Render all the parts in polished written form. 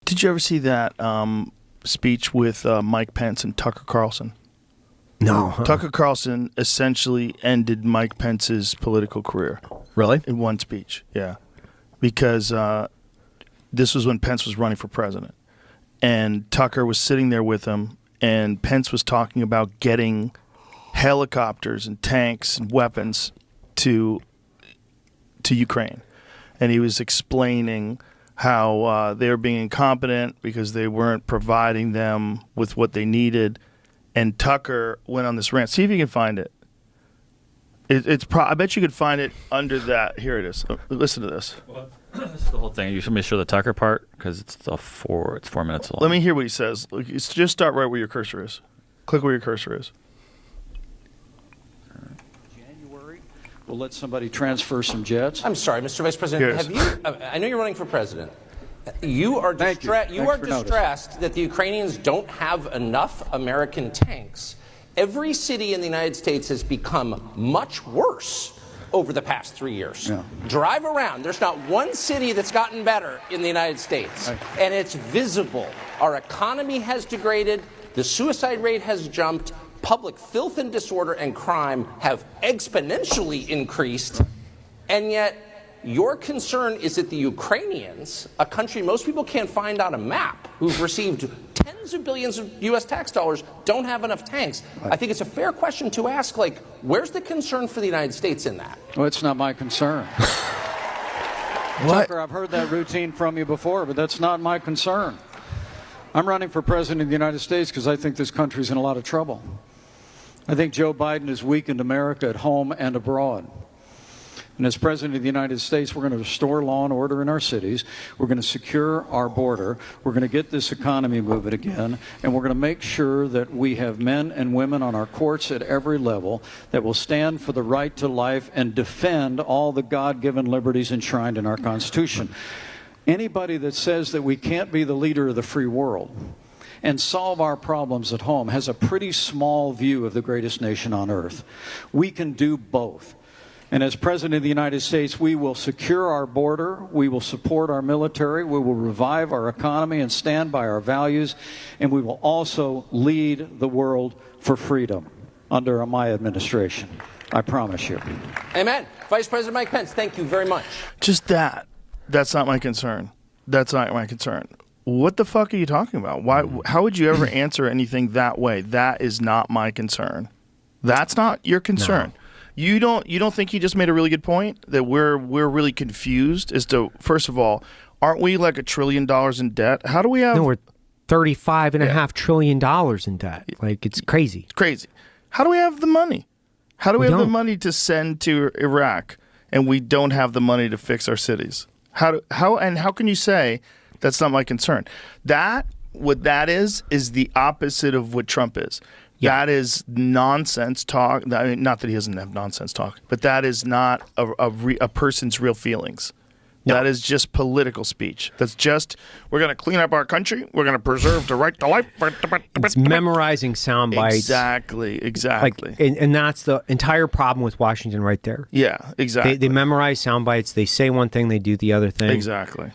Did you ever see that speech with Mike Pence and Tucker Carlson? No. Tucker Carlson essentially ended Mike Pence's political career. Really? In one speech, yeah. Because this was when Pence was running for president. And Tucker was sitting there with him, and Pence was talking about getting helicopters and tanks and weapons to Ukraine. And he was explaining how they were being incompetent because they weren't providing them with what they needed. And Tucker went on this rant. See if you can find it. I bet you could find it under that. Here it is. Listen to this. Well, this is the whole thing. You should make sure the Tucker part because it's 4 minutes long. Let me hear what he says. Just start right where your cursor is. Click where your cursor is. January, we'll let somebody transfer some jets. I'm sorry, Mr. Vice President. Yes. Have you? I know you're running for president. You are distressed that the Ukrainians don't have enough American tanks. Every city in the United States has become much worse over the past 3 years. Yeah. Drive around. There's not one city that's gotten better in the United States. And it's visible. Our economy has degraded. The suicide rate has jumped. Public filth and disorder and crime have exponentially increased. And yet, your concern is that the Ukrainians, a country most people can't find on a map, who've received tens of billions of U.S. tax dollars, don't have enough tanks. I think it's a fair question to ask, like, where's the concern for the United States in that? Well, it's not my concern. What? Tucker, I've heard that routine from you before, but that's not my concern. I'm running for president of the United States because I think this country's in a lot of trouble. I think Joe Biden has weakened America at home and abroad. And as President of the United States, we're going to restore law and order in our cities. We're going to secure our border. We're going to get this economy moving again. And we're going to make sure that we have men and women on our courts at every level that will stand for the right to life and defend all the God-given liberties enshrined in our Constitution. Anybody that says that we can't be the leader of the free world and solve our problems at home has a pretty small view of the greatest nation on earth. We can do both. And as President of the United States, we will secure our border, we will support our military, we will revive our economy and stand by our values, and we will also lead the world for freedom under my administration. I promise you. Amen. Vice President Mike Pence, thank you very much. Just that. That's not my concern. That's not my concern. What the fuck are you talking about? Why? How would you ever answer anything that way? That is not my concern. That's not your concern. No. You don't think he just made a really good point that we're really confused as to, first of all, aren't we like $1 trillion in debt? How do we have? No, we're $35.5 trillion in debt. Like, it's crazy. It's crazy. How do we have the money? How do we have the money to send to Iraq and we don't have the money to fix our cities? How can you say that's not my concern? What that is the opposite of what Trump is. Yeah. That is nonsense talk. I mean, not that he doesn't have nonsense talk, but that is not a person's real feelings. No. That is just political speech. That's just, we're going to clean up our country. We're going to preserve the right to life. It's memorizing sound bites. Exactly. Like, and that's the entire problem with Washington right there. Yeah, exactly. They memorize sound bites. They say one thing, they do the other thing. Exactly.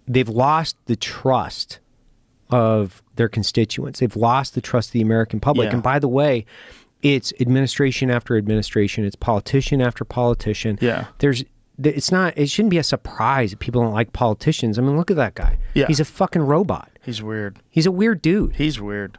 They've lost the trust of their constituents. They've lost the trust of the American public. Yeah. And by the way, it's administration after administration. It's politician after politician. Yeah. It shouldn't be a surprise that people don't like politicians. I mean, look at that guy. Yeah. He's a fucking robot. He's weird. He's a weird dude. He's weird.